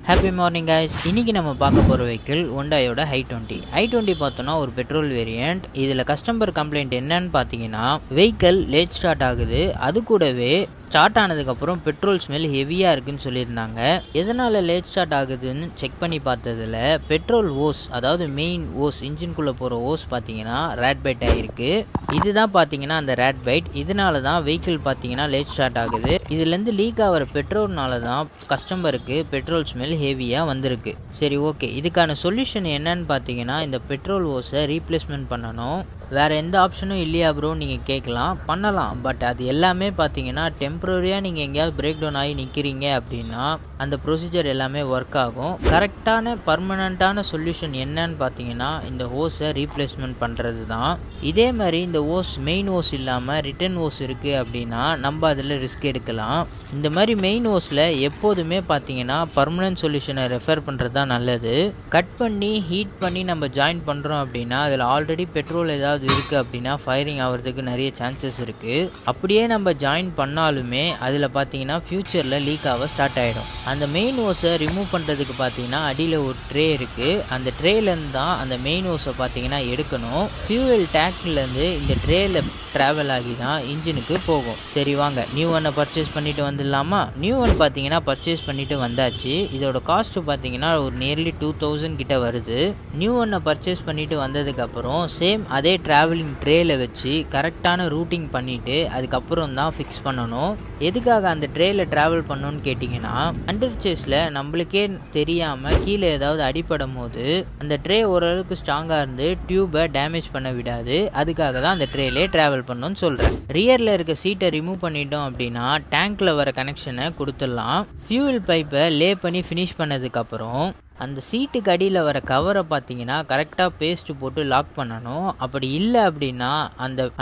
Happy morning guys. இன்றைக்கி நம்ம பார்க்க போகிற வெஹிக்கிள் ஹோண்டாயோட i20 பார்த்தோன்னா ஒரு பெட்ரோல் வேரியண்ட். இதில் கஸ்டமர் கம்ப்ளைண்ட் என்னன்னு பார்த்தீங்கன்னா, வெஹிக்கிள் லேட் ஸ்டார்ட் ஆகுது, அது கூடவே ஸ்டார்ட் ஆனதுக்கப்புறம் பெட்ரோல் ஸ்மெல் ஹெவியாக இருக்குன்னு சொல்லியிருந்தாங்க. எதனால் லேட் ஸ்டார்ட் ஆகுதுன்னு செக் பண்ணி பார்த்ததில் பெட்ரோல் ஓஸ், அதாவது மெயின் ஓஸ், இன்ஜின்குள்ளே போகிற ஓஸ் பார்த்தீங்கன்னா ரேட் பைட் ஆகிருக்கு. இதுதான் பார்த்தீங்கன்னா அந்த ரேட் பைட். இதனால தான் வெஹிக்கிள் பார்த்தீங்கன்னா லேட் ஸ்டார்ட் ஆகுது. இதுலேருந்து லீக் ஆகிற பெட்ரோல்னால தான் கஸ்டமருக்கு பெட்ரோல் ஸ்மெல் ஹெவியாக வந்திருக்கு. சரி, ஓகே, இதுக்கான சொல்யூஷன் என்னன்னு பார்த்தீங்கன்னா, இந்த பெட்ரோல் ஓஸை ரீப்ளேஸ்மெண்ட் பண்ணணும். வேறு எந்த ஆப்ஷனும் இல்லையா ப்ரோ நீங்கள் கேட்கலாம். பண்ணலாம், பட் அது எல்லாமே பார்த்தீங்கன்னா டெம்ப்ரரியாக நீங்கள் எங்கேயாவது பிரேக் டவுன் ஆகி நிற்கிறீங்க அப்படின்னா அந்த ப்ரொசீஜர் எல்லாமே ஒர்க் ஆகும். கரெக்டான பர்மனண்ட்டான சொல்யூஷன் என்னன்னு பார்த்தீங்கன்னா இந்த ஹோஸை ரீப்ளேஸ்மெண்ட் பண்ணுறது தான். இதே மாதிரி இந்த ஹோஸ் மெயின் ஹோஸ் இல்லாமல் ரிட்டன் ஹோஸ் இருக்குது அப்படின்னா நம்ம அதில் ரிஸ்க் எடுக்கலாம். இந்த மாதிரி மெயின் ஹோஸில் எப்போதுமே பார்த்தீங்கன்னா பர்மனன்ட் சொல்யூஷனை ரெஃபர் பண்ணுறது தான் நல்லது. கட் பண்ணி ஹீட் பண்ணி நம்ம ஜாயின் பண்ணுறோம் அப்படின்னா அதில் ஆல்ரெடி பெட்ரோல் ஏதாவது இருக்குது அப்படின்னா ஃபயரிங் ஆகிறதுக்கு நிறைய சான்சஸ் இருக்குது. அப்படியே நம்ம ஜாயின் பண்ணாலுமே அதில் பார்த்தீங்கன்னா ஃப்யூச்சரில் லீக் ஆக ஸ்டார்ட் ஆகிடும். அந்த மெயின் ஹோஸை ரிமூவ் பண்ணுறதுக்கு பார்த்தீங்கன்னா அடியில் ஒரு ட்ரே இருக்குது. அந்த ட்ரேலேருந்து தான் அந்த மெயின் ஹோஸை பார்த்தீங்கன்னா எடுக்கணும். ஃபியூவல் டேங்க்லேருந்து இந்த ட்ரேயில் ட்ராவல் ஆகி தான் இன்ஜினுக்கு போகும். சரி வாங்க, நியூ ஒன்னை பர்ச்சேஸ் பண்ணிவிட்டு வந்துடலாமா? நியூ ஒன் பார்த்தீங்கன்னா பர்ச்சேஸ் பண்ணிவிட்டு வந்தாச்சு. இதோட காஸ்ட்டு பார்த்தீங்கன்னா ஒரு நியர்லி 2000 கிட்ட வருது. நியூ ஒன்னை பர்ச்சேஸ் பண்ணிவிட்டு வந்ததுக்கப்புறம் சேம் அதே ட்ராவலிங் ட்ரேயில் வச்சு கரெக்டான ரூட்டிங் பண்ணிவிட்டு அதுக்கப்புறம் தான் ஃபிக்ஸ் பண்ணணும். எதுக்காக அந்த ட்ரேயில் ட்ராவல் பண்ணணும்னு கேட்டிங்கன்னா, அண்டர் சேஸில் நம்மளுக்கே தெரியாமல் கீழே ஏதாவது அடிப்படும் போது அந்த ட்ரே ஓரளவுக்கு ஸ்ட்ராங்காக இருந்து டியூபை டேமேஜ் பண்ண விடாது. அதுக்காக தான் அந்த ட்ரேலே ட்ராவல் பண்ணணும்னு சொல்கிறேன். ரியரில் இருக்க சீட்டை ரிமூவ் பண்ணிட்டோம் அப்படின்னா டேங்க்கில் வர கனெக்ஷனை கொடுத்துடலாம். ஃபியூவல் பைப்பை லே பண்ணி ஃபினிஷ் பண்ணதுக்கப்புறம் அந்த சீட்டுக்கு அடியில் வர கவரை பார்த்தீங்கன்னா கரெக்டாக பேஸ்ட்டு போட்டு லாக் பண்ணணும். அப்படி இல்லை அப்படின்னா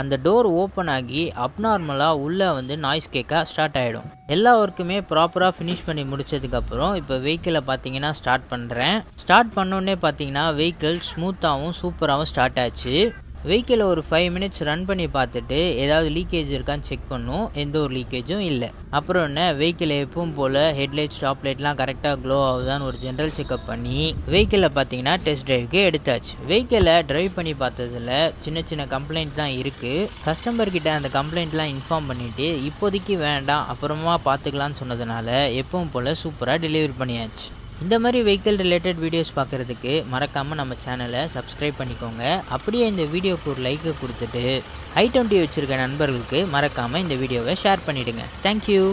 அந்த டோர் ஓப்பன் ஆகி அப்நார்மலாக உள்ளே நாய்ஸ் கேட்க ஸ்டார்ட் ஆகிடும். எல்லா ஒர்க்குமே ப்ராப்பராக ஃபினிஷ் பண்ணி முடிச்சதுக்கப்புறம் இப்போ வெஹிக்கிளை பார்த்தீங்கன்னா ஸ்டார்ட் பண்ணுறேன். ஸ்டார்ட் பண்ணோன்னே பார்த்தீங்கன்னா வெஹிக்கிள் ஸ்மூத்தாகவும் சூப்பராகவும் ஸ்டார்ட் ஆச்சு. வெஹிக்கிளை ஒரு 5 மினிட்ஸ் ரன் பண்ணி பார்த்துட்டு ஏதாவது லீக்கேஜ் இருக்கான்னு செக் பண்ணும். எந்த ஒரு லீக்கேஜும் இல்லை. அப்புறம் என்ன, வெஹிக்கிளை எப்பவும் போல் ஹெட்லைட் ஸ்டாப் லைட்லாம் கரெக்டாக க்ளோ ஆகுதான்னு ஒரு ஜென்ரல் செக்அப் பண்ணி வெஹிக்கிளை பார்த்தீங்கன்னா டெஸ்ட் ட்ரைவுக்கு எடுத்தாச்சு. வெஹிக்கிளை ட்ரைவ் பண்ணி பார்த்ததில் சின்ன சின்ன கம்ப்ளைண்ட் தான் இருக்குது. கஸ்டமர்கிட்ட அந்த கம்ப்ளைண்ட்லாம் இன்ஃபார்ம் பண்ணிவிட்டு இப்போதைக்கு வேண்டாம் அப்புறமா பார்த்துக்கலான்னு சொன்னதுனால எப்பவும் போல் சூப்பராக டெலிவரி பண்ணியாச்சு. இந்த மாதிரி வெஹிக்கிள் ரிலேட்டட் வீடியோஸ் பார்க்குறதுக்கு மறக்காமல் நம்ம சேனலை சப்ஸ்கிரைப் பண்ணிக்கோங்க. அப்படியே இந்த வீடியோக்கு ஒரு லைக்கை கொடுத்துட்டு i20 வச்சுருக்க நண்பர்களுக்கு மறக்காமல் இந்த வீடியோவை ஷேர் பண்ணிவிடுங்க. தேங்க்யூ.